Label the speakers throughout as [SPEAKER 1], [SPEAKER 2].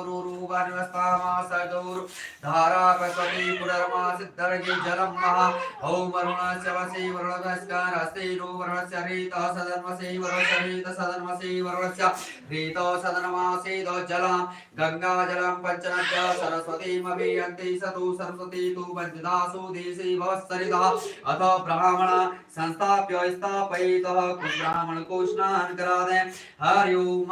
[SPEAKER 1] वरुरूपानिवस्तामासदूर धारा प्रसवी पुनर्मा सिद्धर्गी जलम महा ओम वरुणस्य वसी वरुणस्य रसेनो वरुणस्य रीत सदन्वसी वरुणस्य रीत सदन्वसी वरुणस्य रीत सदनमासीद जलम गंगा जलम पंचनद्य सरस्वती मभियन्ति सतु सरस्वती तु पंचदासु देशी भवत्सरितः अथ ब्राह्मण संस्थाप्य स्थापयितः ब्राह्मण को स्नान करादे हरि ओम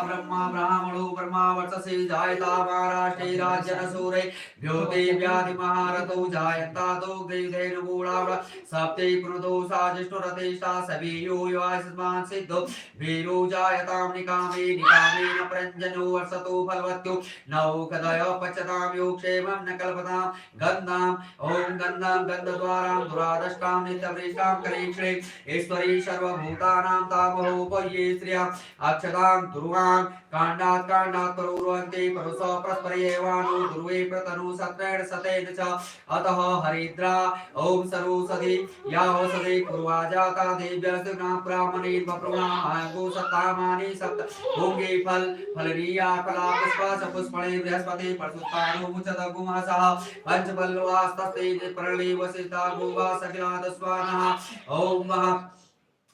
[SPEAKER 1] ब्रह्मा ब्राह्मणो ब्रह्मा वर्चसे जायता महाराष्ट्रे राज्यन सूरे व्योते व्याधि महारथो जायता दो देवदेन मूलाव सप्ते पुनदो साजिष्णुरतेष्टा सवीयो युवास्मान सिद्धो वीरो जायतां निकामे निकामेन प्रञ्जनो वर्षतो फलवत्यो नौ कदय पचतां योक्षेमं न कल्पतां गन्धां ओम गन्धां गन्धद्वारां दुरादष्टां नित्यवृष्टां करीक्षणे ईश्वरी सर्वभूतानां तामहोपये श्रिया अक्षतां ध्रुवां काण्डात् काण्डात् परुर्वन्ति परुषो परस्परेवानो ध्रुवे प्रतनु सत्रेण सतेन च अतः हरिद्रा ओम सरोसधि या औषधि पूर्वा जाता देव्यस्ना ब्राह्मणेन बप्रुणागो सत्तामानि सप्त भोगे फल फलरीया कला पुष्प पुष्पणे बृहस्पति परसुत्तानो मुचत गुमसः पंचबल्लवास्तस्ते प्रलये वसिता गोवा सकिलादस्वानः ओम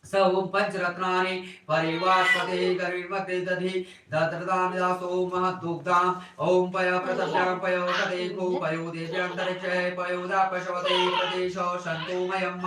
[SPEAKER 1] सौम पंचरत्नानि परिवास्पते गरुड़मते दधि दत्रदान दासो महदुग्धाम ओम पय प्रतभ्याम पयो कदेको पयो देव्यांतरिक्षे पयोदा पशवते प्रदेशो शन्तुमयम्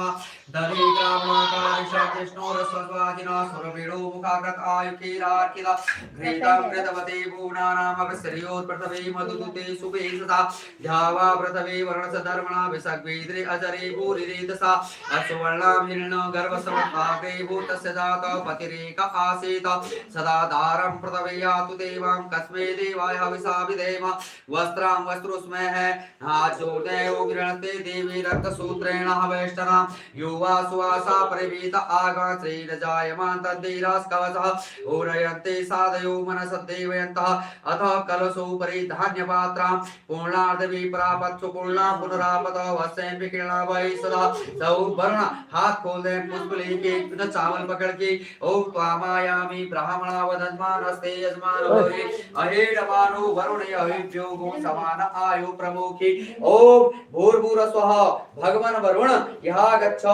[SPEAKER 1] दधि ब्राह्मणाकार कृष्णोरस्वस्वादिना सुरवीणो मुखाग्रत आयुकीरार्किता घृतं कृतवते भूनानाम अपसर्योत् पृथ्वी मधुदुते सुभे सदा ध्यावा पृथ्वी वर्णसधर्मणा विसग्वेद्रे अजरे भूरिरेतसा असुवर्णां हिरण्य गर्भसमता भूतस्य जात पतिरेक आसीत सदा दारं प्रतवयातु देवां कस्मै देवाय हविषा विधेम वस्त्रां वस्त्रुस्मः नाचोदयो गृणते देवी रक्तसूत्रेण हवेष्टना युवा सुवासा परिवीत आगा श्रीन जायमान तद्वीरास्कवचः ओरयन्ते साधयो मनसद्देवयन्तः अथ कलशोपरि धान्यपात्रां पूर्णार्धविप्रापत्सु पूर्णां पुनरापत वस्यं विकीर्णा वै सदा सौवर्ण हाथ खोल दे पुष्प लेके चावल पकड़ के ओम त्वामायामि ब्राह्मणावदन्मानस्ते यजमान भवे अहेडमानो वरुण अहिभ्यो गो समान आयु प्रमुखी ओम भूर्भुवस्वः भगवान वरुण यहा गच्छ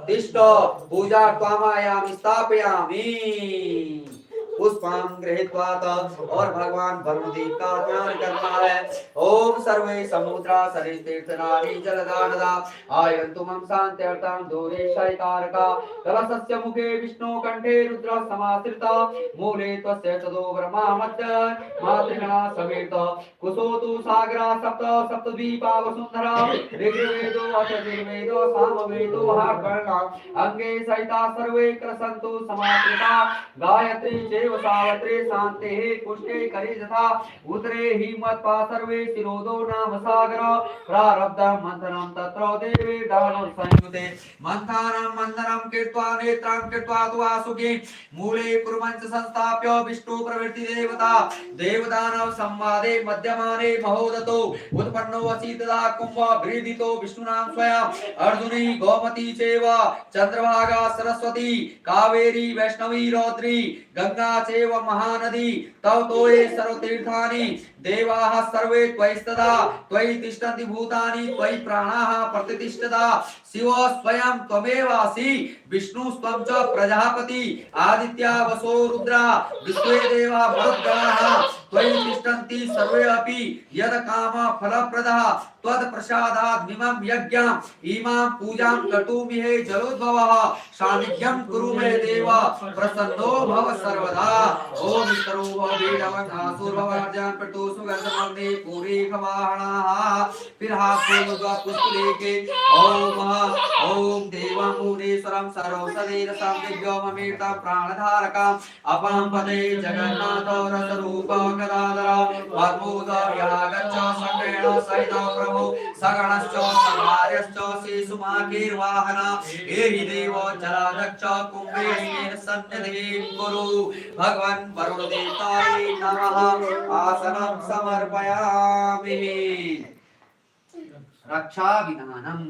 [SPEAKER 1] तिष्ठ पूजा त्वामायामि स्थापयामि पुष्पां गृहीत्वात और भगवान वरुणदेव का ध्यान करना है ओम सर्वे समुद्रा सरितीर्थनानि जलदानदा आयन्तु मम शान्त्यर्थं दूरे शैतारका कलशस्य मुखे विष्णु कंठे रुद्र समाश्रिता मूले त्वस्य तदो ब्रह्मा मध्य मातृगणा समेत कुसोतु सागरा सप्त सप्तद्वीपा वसुंधरा ऋग्वेदो अथर्ववेदो सामवेदो हार्वर्णा अंगे सहिता सर्वे क्रसन्तु समाश्रिता गायत्री चैव सावित्री शान्ते पुष्टे करि तथा उदरे हिमत्पा सर्वे शिरोदो नाम सागर प्रारब्धं मंथनं तत्र देवे दानो संयुते मंथानं मंथनं कृत्वा नेत्रं कृत्वा तु वासुकी मूले कुर्मञ्च संस्थाप्य विष्णु प्रवृत्ति देवता देवदानव संवादे मध्यमाने महोदतो उत्पन्नो वसी तदा कुंभ वृदितो विष्णुनां स्वयं अर्जुनी गोमती चैव चंद्रभागा सरस्वती कावेरी वैष्णवी रौद्री गंगा चैव महानदी तव तोये सर्वतीर्थानि देवाः सर्वे त्वयिस्तदा त्वयि तिष्ठन्ति भूतानि त्वयि प्राणाः प्रतिष्ठिता शिव स्वयं त्वमेवासि विष्णु स्वं च प्रजापति आदित्या वसो रुद्रा विश्वे देवा मरुद्गणाः त्वयि तिष्ठन्ति सर्वे अपि यद काम फलप्रदः त्वत् प्रसादात् इमं यज्ञम् इमां पूजां कर्तुमि हे जलोद्भवः सान्निध्यं कुरु मे देव प्रसन्नो भव सर्वदा ओम सर्वो वीरवनासुरवर्जन प्रतु सुगंधमग्नि पूरी खवाहणाः फिर हाथ पुष्प लेके ओम ओम देवं मुनीश्वरं सर्वसदेव संदिव्योममेतं प्राणधारकं अपां पदे जगन्नाथ रसरूप गदाधर पद्मोदर्या गच्छ सकलेन सहित प्रभु सगणश्च समार्यश्च शिशुमाकीर्वाहन एहि देव जलाधक्ष कुम्भेन सन्निधिं कुरु भगवान वरुण देवताय नमः आसनं समर्पयामि रक्षा विधानम